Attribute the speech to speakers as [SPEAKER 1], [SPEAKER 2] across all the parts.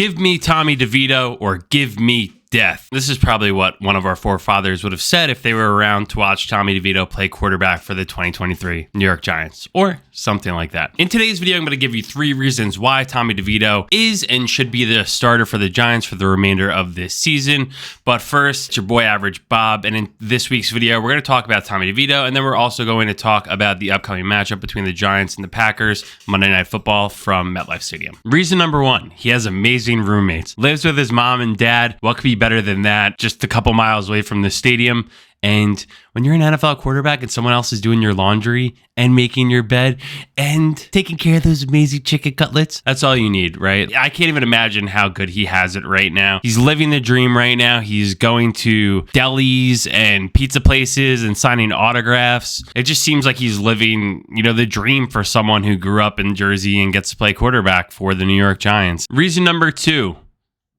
[SPEAKER 1] Give me Tommy Devito or give me death. This is probably what one of our forefathers would have said if they were around to watch Tommy Devito play quarterback for the 2023 New York Giants, or something like that. In today's video, I'm going to give you 3 reasons why Tommy Devito is and should be the starter for the Giants for the remainder of this season. But first, it's your boy Average Bob, and in this week's video, we're going to talk about Tommy DeVito, and then we're also going to talk about the upcoming matchup between the Giants and the Packers, Monday Night Football from MetLife Stadium. Reason number 1, he has amazing roommates. Lives with his mom and dad. What could be better than that? Just a couple miles away from the stadium. And when you're an NFL quarterback and someone else is doing your laundry and making your bed and taking care of those amazing chicken cutlets, that's all you need, right? I can't even imagine how good he has it right now. He's living the dream right now. He's going to delis and pizza places and signing autographs. It just seems like he's living, the dream for someone who grew up in Jersey and gets to play quarterback for the New York Giants. Reason number 2,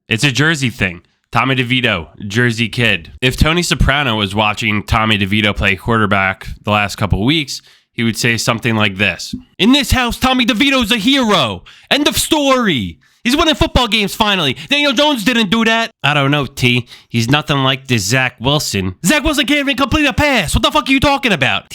[SPEAKER 1] it's a Jersey thing. Tommy DeVito, Jersey kid. If Tony Soprano was watching Tommy DeVito play quarterback the last couple of weeks, he would say something like this. In this house, Tommy DeVito's a hero. End of story. He's winning football games finally. Daniel Jones didn't do that. I don't know, T. He's nothing like this Zach Wilson. Zach Wilson can't even complete a pass. What the fuck are you talking about?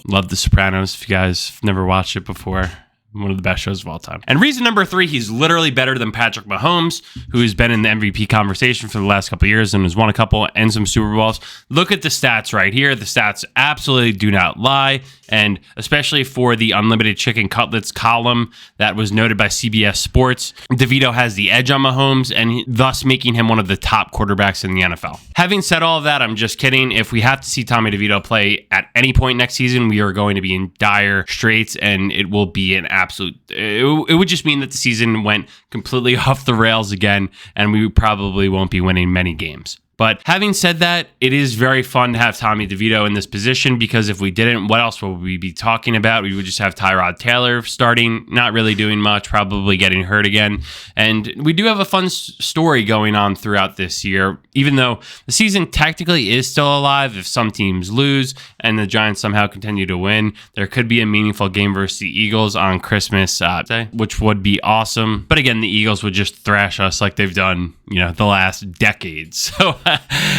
[SPEAKER 1] Love The Sopranos if you guys have never watched it before. One of the best shows of all time. And reason number 3, he's literally better than Patrick Mahomes, who has been in the MVP conversation for the last couple of years and has won a couple and some Super Bowls. Look at the stats right here. The stats absolutely do not lie. And especially for the unlimited chicken cutlets column that was noted by CBS Sports, DeVito has the edge on Mahomes and thus making him one of the top quarterbacks in the NFL. Having said all of that, I'm just kidding. If we have to see Tommy DeVito play at any point next season, we are going to be in dire straits, and it will be an absolute... It would just mean that the season went completely off the rails again, and we probably won't be winning many games. But having said that, it is very fun to have Tommy DeVito in this position, because if we didn't, what else would we be talking about? We would just have Tyrod Taylor starting, not really doing much, probably getting hurt again. And we do have a fun story going on throughout this year, even though the season technically is still alive. If some teams lose and the Giants somehow continue to win, there could be a meaningful game versus the Eagles on Christmas Day, which would be awesome. But again, the Eagles would just thrash us like they've done, the last decade. So,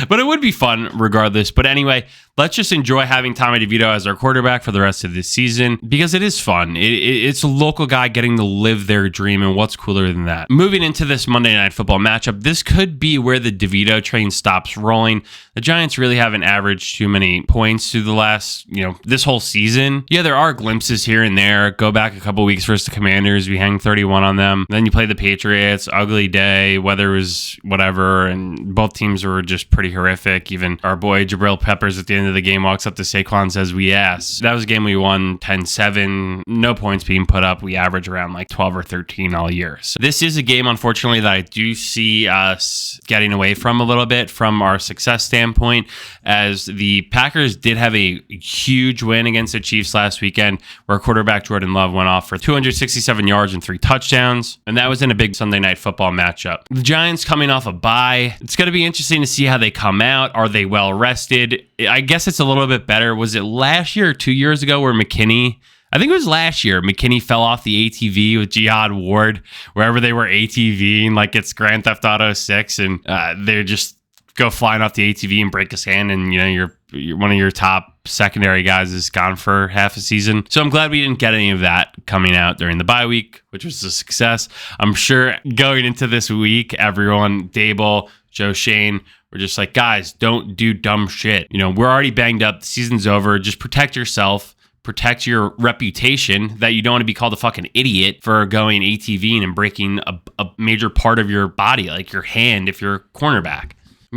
[SPEAKER 1] but it would be fun regardless. But anyway, let's just enjoy having Tommy DeVito as our quarterback for the rest of this season, because it is fun. It's a local guy getting to live their dream, and what's cooler than that? Moving into this Monday Night Football matchup, this could be where the DeVito train stops rolling. The Giants really haven't averaged too many points through the last, this whole season. Yeah, there are glimpses here and there. Go back a couple weeks versus the Commanders. We hang 31 on them. Then you play the Patriots. Ugly day. Weather was whatever, and both teams were just pretty horrific. Even our boy Jabril Peppers at the end of the game walks up to Saquon and says, "We asked." That was a game we won 10-7. No points being put up. We average around like 12 or 13 all year. So this is a game, unfortunately, that I do see us getting away from a little bit from our success standpoint, as the Packers did have a huge win against the Chiefs last weekend, where quarterback Jordan Love went off for 267 yards and 3 touchdowns. And that was in a big Sunday Night Football matchup. The Giants coming off a bye. It's going to be interesting to see how they come out. Are they well rested? I guess it's a little bit better. Was it last year or 2 years ago where McKinney, I think it was last year, McKinney fell off the ATV with Jihad Ward, wherever they were ATVing, like it's Grand Theft Auto 6, and they just go flying off the ATV and break his hand, and you're one of your top secondary guys is gone for half a season. So I'm glad we didn't get any of that coming out during the bye week, which was a success. I'm sure going into this week, everyone, Dable, Joe Shane, we're just like, guys, don't do dumb shit. We're already banged up. The season's over. Just protect yourself. Protect your reputation, that you don't want to be called a fucking idiot for going ATVing and breaking a major part of your body, like your hand, if you're a cornerback.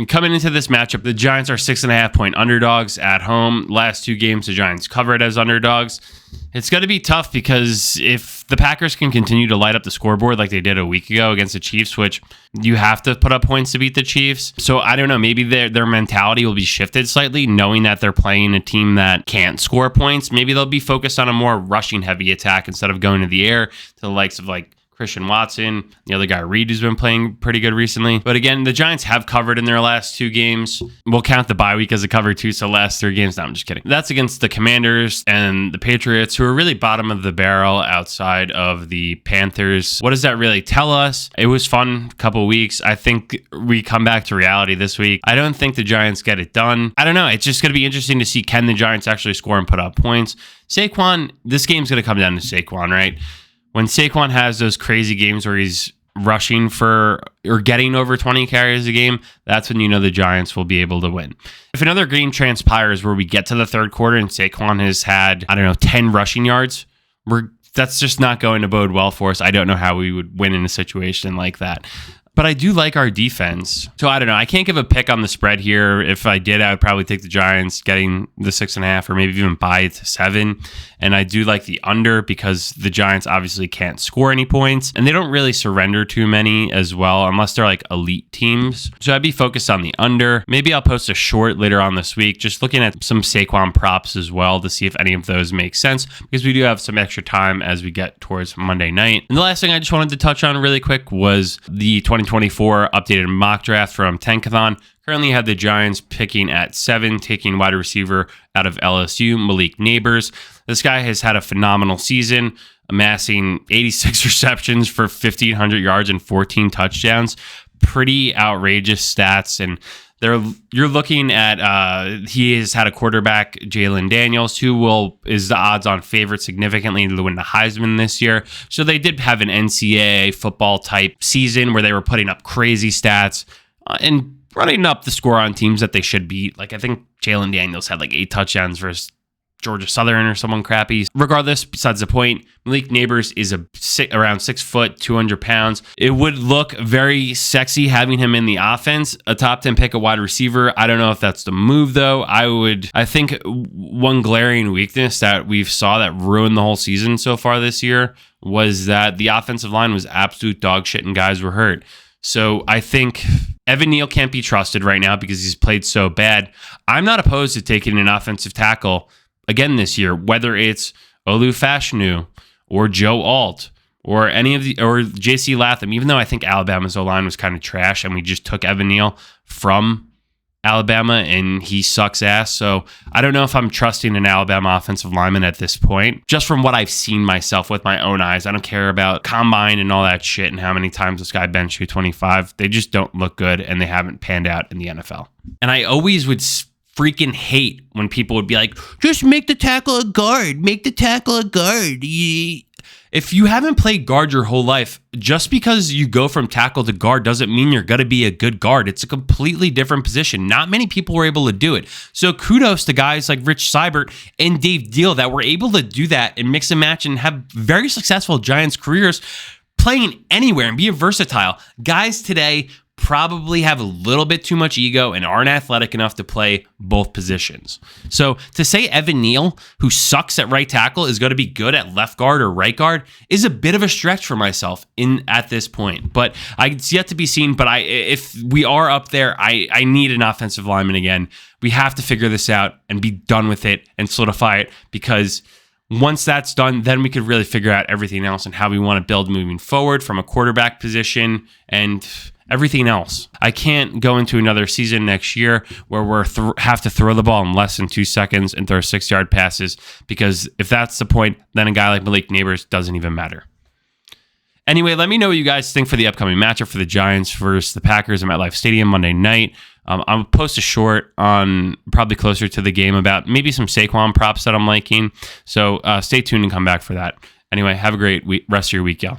[SPEAKER 1] Coming into this matchup, the Giants are 6.5-point underdogs at home. Last 2 games, the Giants covered as underdogs. It's going to be tough, because if the Packers can continue to light up the scoreboard like they did a week ago against the Chiefs, which you have to put up points to beat the Chiefs. So I don't know, maybe their mentality will be shifted slightly, knowing that they're playing a team that can't score points. Maybe they'll be focused on a more rushing heavy attack instead of going to the air to the likes of like Christian Watson, the other guy, Reed, who's been playing pretty good recently. But again, the Giants have covered in their last 2 games. We'll count the bye week as a cover too, so last 3 games. No, I'm just kidding. That's against the Commanders and the Patriots, who are really bottom of the barrel outside of the Panthers. What does that really tell us? It was fun a couple weeks. I think we come back to reality this week. I don't think the Giants get it done. I don't know. It's just going to be interesting to see, can the Giants actually score and put up points? Saquon, this game's going to come down to Saquon, right? When Saquon has those crazy games where he's rushing for or getting over 20 carries a game, that's when you know the Giants will be able to win. If another game transpires where we get to the third quarter and Saquon has had, 10 rushing yards, that's just not going to bode well for us. I don't know how we would win in a situation like that. But I do like our defense. So I don't know. I can't give a pick on the spread here. If I did, I would probably take the Giants getting the 6.5 or maybe even buy it to 7. And I do like the under because the Giants obviously can't score any points and they don't really surrender too many as well, unless they're like elite teams. So I'd be focused on the under. Maybe I'll post a short later on this week, just looking at some Saquon props as well to see if any of those make sense, because we do have some extra time as we get towards Monday night. And the last thing I just wanted to touch on really quick was the 2024 updated mock draft from Tankathon. Currently have the Giants picking at 7, taking wide receiver out of LSU, Malik Neighbors. This guy has had a phenomenal season, amassing 86 receptions for 1,500 yards and 14 touchdowns. Pretty outrageous stats. And you're looking at, he has had a quarterback, Jalen Daniels, who is the odds-on favorite significantly to win the Heisman this year. So they did have an NCAA football type season where they were putting up crazy stats and running up the score on teams that they should beat. Like, I think Jalen Daniels had like 8 touchdowns versus Georgia Southern or someone crappy. Regardless, besides the point, Malik Neighbors is around 6 foot, 200 pounds. It would look very sexy having him in the offense. A top 10 pick, a wide receiver. I don't know if that's the move though. I think one glaring weakness that we've saw that ruined the whole season so far this year was that the offensive line was absolute dog shit and guys were hurt. So I think Evan Neal can't be trusted right now because he's played so bad. I'm not opposed to taking an offensive tackle again this year, whether it's Olu Fashanu or Joe Alt or or JC Latham, even though I think Alabama's O-line was kind of trash and we just took Evan Neal from Alabama and he sucks ass. So I don't know if I'm trusting an Alabama offensive lineman at this point, just from what I've seen myself with my own eyes. I don't care about combine and all that shit and how many times this guy benched 225. They just don't look good and they haven't panned out in the NFL. And I always would freaking hate when people would be like, just make the tackle a guard, make the tackle a guard. If you haven't played guard your whole life, just because you go from tackle to guard doesn't mean you're going to be a good guard. It's a completely different position. Not many people were able to do it. So kudos to guys like Rich Seibert and Dave Deal that were able to do that and mix and match and have very successful Giants careers playing anywhere and being versatile. Guys today probably have a little bit too much ego and aren't athletic enough to play both positions. So to say Evan Neal, who sucks at right tackle, is going to be good at left guard or right guard is a bit of a stretch for myself at this point. But it's yet to be seen. But if we are up there, I need an offensive lineman again. We have to figure this out and be done with it and solidify it, because once that's done, then we could really figure out everything else and how we want to build moving forward from a quarterback position and everything else. I can't go into another season next year where we're have to throw the ball in less than 2 seconds and throw 6-yard passes, because if that's the point, then a guy like Malik Neighbors doesn't even matter. Anyway, let me know what you guys think for the upcoming matchup for the Giants versus the Packers at MetLife Stadium Monday night. I'll post a short on probably closer to the game about maybe some Saquon props that I'm liking. So stay tuned and come back for that. Anyway, have a great rest of your week, y'all.